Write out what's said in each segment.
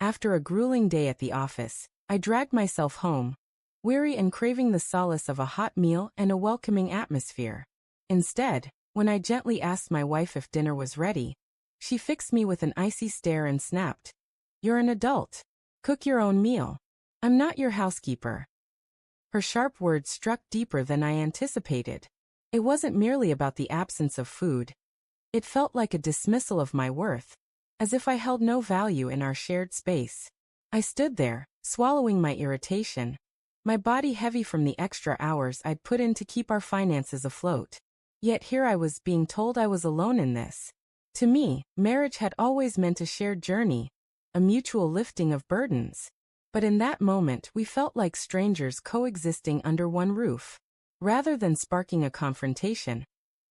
After a grueling day at the office, I dragged myself home, weary and craving the solace of a hot meal and a welcoming atmosphere. Instead, when I gently asked my wife if dinner was ready, she fixed me with an icy stare and snapped, "You're an adult. Cook your own meal. I'm not your housekeeper." Her sharp words struck deeper than I anticipated. It wasn't merely about the absence of food. It felt like a dismissal of my worth, as if I held no value in our shared space. I stood there, swallowing my irritation, my body heavy from the extra hours I'd put in to keep our finances afloat. Yet here I was being told I was alone in this. To me, marriage had always meant a shared journey, a mutual lifting of burdens. But in that moment we felt like strangers coexisting under one roof. Rather than sparking a confrontation,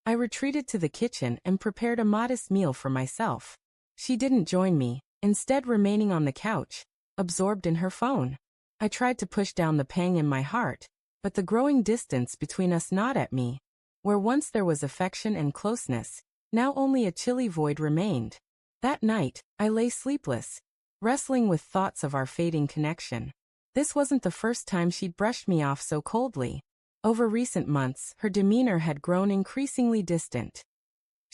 I retreated to the kitchen and prepared a modest meal for myself. She didn't join me, instead remaining on the couch, absorbed in her phone. I tried to push down the pang in my heart, but the growing distance between us gnawed at me. Where once there was affection and closeness, now only a chilly void remained. That night, I lay sleepless, wrestling with thoughts of our fading connection. This wasn't the first time she'd brushed me off so coldly. Over recent months, her demeanor had grown increasingly distant.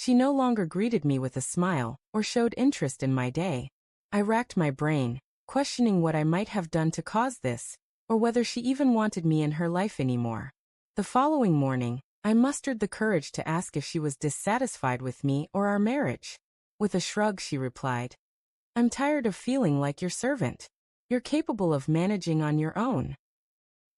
She no longer greeted me with a smile or showed interest in my day. I racked my brain, questioning what I might have done to cause this, or whether she even wanted me in her life anymore. The following morning, I mustered the courage to ask if she was dissatisfied with me or our marriage. With a shrug, she replied, "I'm tired of feeling like your servant. You're capable of managing on your own."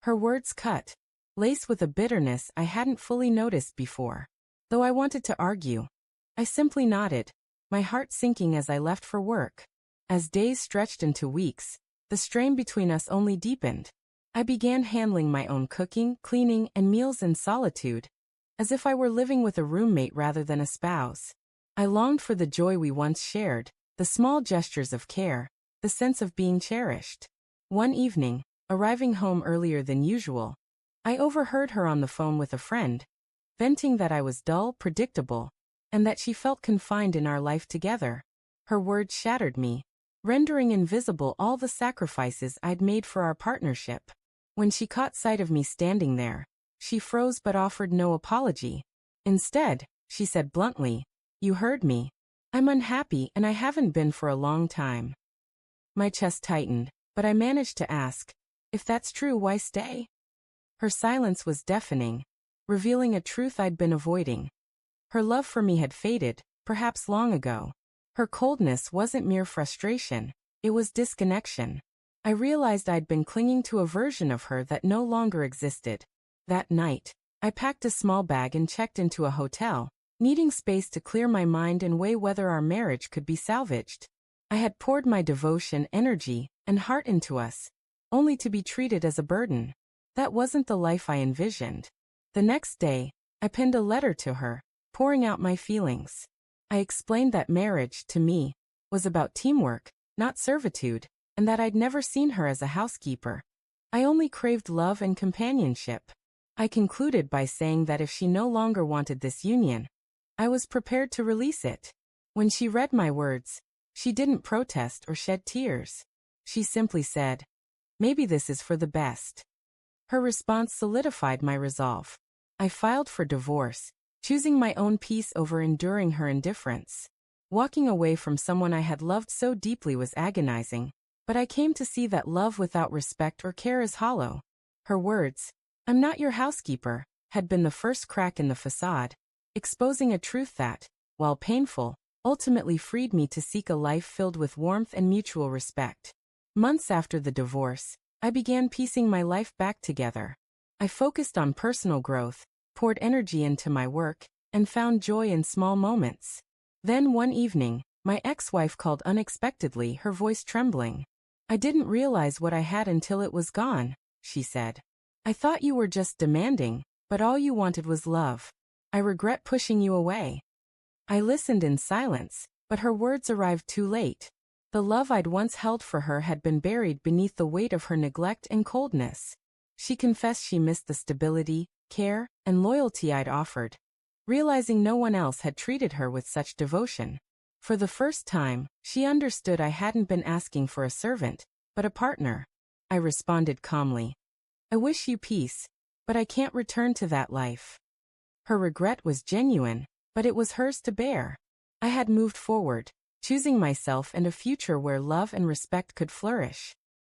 Her words cut, laced with a bitterness I hadn't fully noticed before. Though I wanted to argue, I simply nodded, my heart sinking as I left for work. As days stretched into weeks, the strain between us only deepened. I began handling my own cooking, cleaning, and meals in solitude, as if I were living with a roommate rather than a spouse. I longed for the joy we once shared, the small gestures of care, the sense of being cherished. One evening, arriving home earlier than usual, I overheard her on the phone with a friend, venting that I was dull, predictable, and that she felt confined in our life together. Her words shattered me, rendering invisible all the sacrifices I'd made for our partnership. When she caught sight of me standing there, she froze but offered no apology. Instead, she said bluntly, "You heard me. I'm unhappy and I haven't been for a long time." My chest tightened, but I managed to ask, "If that's true, why stay?" Her silence was deafening, revealing a truth I'd been avoiding. Her love for me had faded, perhaps long ago. Her coldness wasn't mere frustration, it was disconnection. I realized I'd been clinging to a version of her that no longer existed. That night, I packed a small bag and checked into a hotel, needing space to clear my mind and weigh whether our marriage could be salvaged. I had poured my devotion, energy, and heart into us, only to be treated as a burden. That wasn't the life I envisioned. The next day, I penned a letter to her, pouring out my feelings. I explained that marriage, to me, was about teamwork, not servitude, and that I'd never seen her as a housekeeper. I only craved love and companionship. I concluded by saying that if she no longer wanted this union, I was prepared to release it. When she read my words, she didn't protest or shed tears. She simply said, "Maybe this is for the best." Her response solidified my resolve. I filed for divorce, choosing my own peace over enduring her indifference. Walking away from someone I had loved so deeply was agonizing, but I came to see that love without respect or care is hollow. Her words, "I'm not your housekeeper," had been the first crack in the facade, exposing a truth that, while painful, ultimately freed me to seek a life filled with warmth and mutual respect. Months after the divorce, I began piecing my life back together. I focused on personal growth, poured energy into my work, and found joy in small moments. Then one evening, my ex-wife called unexpectedly, her voice trembling. "I didn't realize what I had until it was gone," she said. "I thought you were just demanding, but all you wanted was love. I regret pushing you away." I listened in silence, but her words arrived too late. The love I'd once held for her had been buried beneath the weight of her neglect and coldness. She confessed she missed the stability, care, and loyalty I'd offered, realizing no one else had treated her with such devotion. For the first time, she understood I hadn't been asking for a servant, but a partner. I responded calmly. I wish you peace, but I can't return to that life. Her regret was genuine, but it was hers to bear. I had moved forward, choosing myself and a future where love and respect could flourish.